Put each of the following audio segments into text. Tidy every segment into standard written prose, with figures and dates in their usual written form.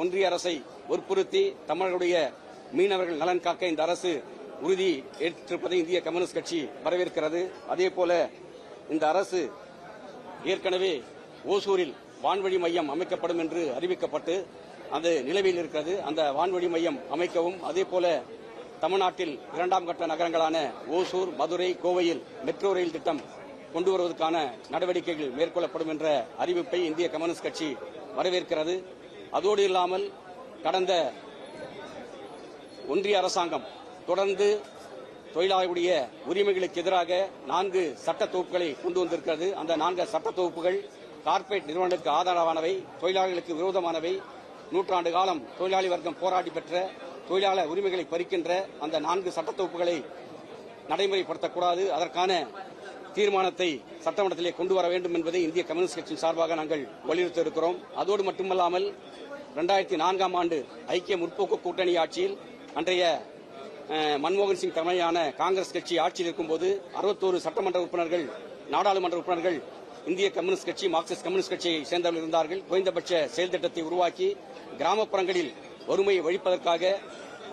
ஒன்றிய அரசை வற்புறுத்தி தமிழர்களுடைய மீனவர்கள் நலன் காக்க இந்த அரசு உறுதி ஏற்றிருப்பதை இந்திய கம்யூனிஸ்ட் கட்சி வரவேற்கிறது. அதேபோல இந்த அரசு ஏற்கனவே ஓசூரில் வான்வழி மையம் அமைக்கப்படும் என்று அறிவிக்கப்பட்டு அது நிலவில் இருக்கிறது. அந்த வான்வழி மையம் அமைக்கவும், அதேபோல தமிழ்நாட்டில் இரண்டாம் கட்ட நகரங்களான ஓசூர், மதுரை, கோவையில் மெட்ரோ ரயில் திட்டம் கொண்டு வருவதற்கான நடவடிக்கைகள் மேற்கொள்ளப்படும் என்ற அறிவிப்பை இந்திய கம்யூனிஸ்ட் கட்சி வரவேற்கிறது. அதோடு இல்லாமல் கடந்த ஒன்றிய அரசாங்கம் தொடர்ந்து தொழிலாளர்களுடைய உரிமைகளுக்கு எதிராக 4 சட்ட தொகுப்புகளை கொண்டு வந்திருக்கிறது. அந்த 4 சட்ட தொகுப்புகள் கார்ப்பரேட் நிறுவனங்களுக்கு ஆதரவானவை, தொழிலாளர்களுக்கு விரோதமானவை, 100 ஆண்டு காலம் தொழிலாளி வர்க்கம் போராடி பெற்ற தொழிலாளர் உரிமைகளை பறிக்கின்ற அந்த 4 சட்ட தொகுப்புகளை நடைமுறைப்படுத்தக்கூடாது. அதற்கான தீர்மானத்தை சட்டமன்றத்திலே கொண்டு வர வேண்டும் என்பதை இந்திய கம்யூனிஸ்ட் கட்சியின் சார்பாக நாங்கள் வலியுறுத்தி இருக்கிறோம். அதோடு மட்டுமல்லாமல் 2004ஆம் ஆண்டு ஐக்கிய முற்போக்கு கூட்டணி ஆட்சியில் அன்றைய மன்மோகன் சிங் தலைமையிலான காங்கிரஸ் கட்சி ஆட்சியில் இருக்கும்போது 61 சட்டமன்ற உறுப்பினர்கள், நாடாளுமன்ற உறுப்பினர்கள் இந்திய கம்யூனிஸ்ட் கட்சி, மார்க்சிஸ்ட் கம்யூனிஸ்ட் கட்சியை சேர்ந்தவர்கள் இருந்தார்கள். குறைந்தபட்ச செயல் திட்டத்தை உருவாக்கி கிராமப்புறங்களில் வறுமையை ஒழிப்பதற்காக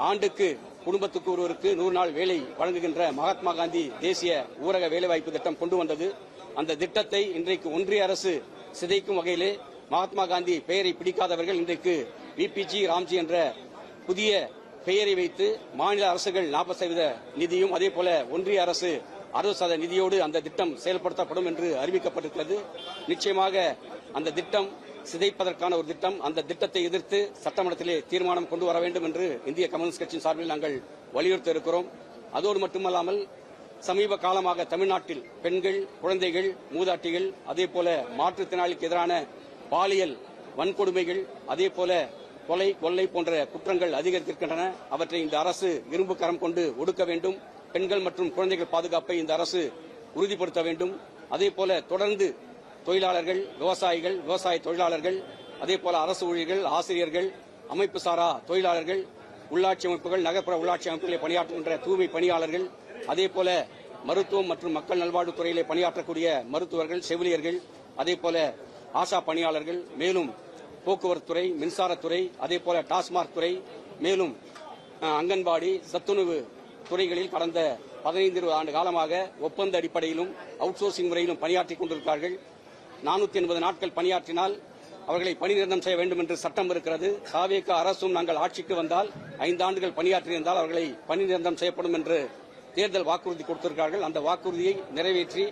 ஆண்டுக்கு குடும்பத்துக்கு ஒருவருக்கு 100 நாள் வேலை வழங்குகின்ற மகாத்மா காந்தி தேசிய ஊரக வேலைவாய்ப்பு திட்டம் கொண்டு வந்தது. அந்த திட்டத்தை இன்றைக்கு ஒன்றிய அரசு சிதைக்கும் வகையிலே மகாத்மா காந்தி பெயரை பிடிக்காதவர்கள் இன்றைக்கு விபிஜி ராம்ஜி என்ற புதிய பெயரை வைத்து மாநில அரசுகள் 40% நிதியும், அதேபோல ஒன்றிய அரசு 60% நிதியோடு அந்த திட்டம் செயல்படுத்தப்படும் என்று அறிவிக்கப்பட்டிருக்கிறது. நிச்சயமாக அந்த திட்டம் சிதைப்பதற்கான ஒரு திட்டம். அந்த திட்டத்தை எதிர்த்து சட்டமன்றத்திலே தீர்மானம் கொண்டு வர வேண்டும் என்று இந்திய கம்யூனிஸ்ட் கட்சியின் சார்பில் நாங்கள் வலியுறுத்தி இருக்கிறோம். அதோடு மட்டுமல்லாமல் சமீப காலமாக தமிழ்நாட்டில் பெண்கள், குழந்தைகள், மூதாட்டிகள், அதேபோல மாற்றுத்திறனாளிக்கு எதிரான பாலியல் வன்கொடுமைகள், அதேபோல கொலை, கொள்ளை போன்ற குற்றங்கள் அதிகரித்திருக்கின்றன. அவற்றை இந்த அரசு இரும்பு கரம் கொண்டு ஒடுக்க வேண்டும். பெண்கள் மற்றும் குழந்தைகள் பாதுகாப்பை இந்த அரசு உறுதிப்படுத்த வேண்டும். அதேபோல தொடர்ந்து தொழிலாளர்கள், விவசாயிகள், விவசாய தொழிலாளர்கள், அதேபோல அரசு ஊழியர்கள், ஆசிரியர்கள், அமைப்பு சாரா தொழிலாளர்கள், உள்ளாட்சி அமைப்புகள், நகர்ப்புற உள்ளாட்சி அமைப்புகளில் பணியாற்றுகின்ற தூய்மை பணியாளர்கள், அதேபோல மருத்துவம் மற்றும் மக்கள் நல்வாழ்வுத்துறையிலே பணியாற்றக்கூடிய மருத்துவர்கள், செவிலியர்கள், அதேபோல ஆஷா பணியாளர்கள், மேலும் போக்குவரத்து துறை, மின்சாரத்துறை, அதேபோல டாஸ்மாக் துறை, மேலும் அங்கன்வாடி, சத்துணவு துறைகளில் கடந்த 15-20 ஆண்டு காலமாக ஒப்பந்த அடிப்படையிலும் அவுட் சோர்சிங் முறையிலும் பணியாற்றிக் கொண்டிருக்கிறார்கள். 480 நாட்கள் பணியாற்றினால் அவர்களை பணி நிரந்தரம் செய்ய வேண்டும் என்று சட்டம் இருக்கிறது. தாவேக அரசும் நாங்கள் ஆட்சிக்கு வந்தால் 5 ஆண்டுகள் பணியாற்றியிருந்தால் அவர்களை பணி நிரந்தரம் செய்யப்படும் என்று தேர்தல் வாக்குறுதி கொடுத்திருக்கிறார்கள். அந்த வாக்குறுதியை நிறைவேற்றி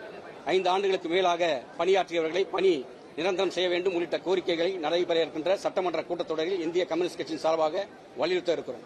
5 ஆண்டுகளுக்கு மேலாக பணியாற்றியவர்களை பணி நிரந்தரம் செய்ய வேண்டும் உள்ளிட்ட கோரிக்கைகளை நடைபெற இருக்கின்ற சட்டமன்ற கூட்டத்தொடரில் இந்திய கம்யூனிஸ்ட் கட்சியின் சார்பாக வலியுறுத்த இருக்கிறோம்.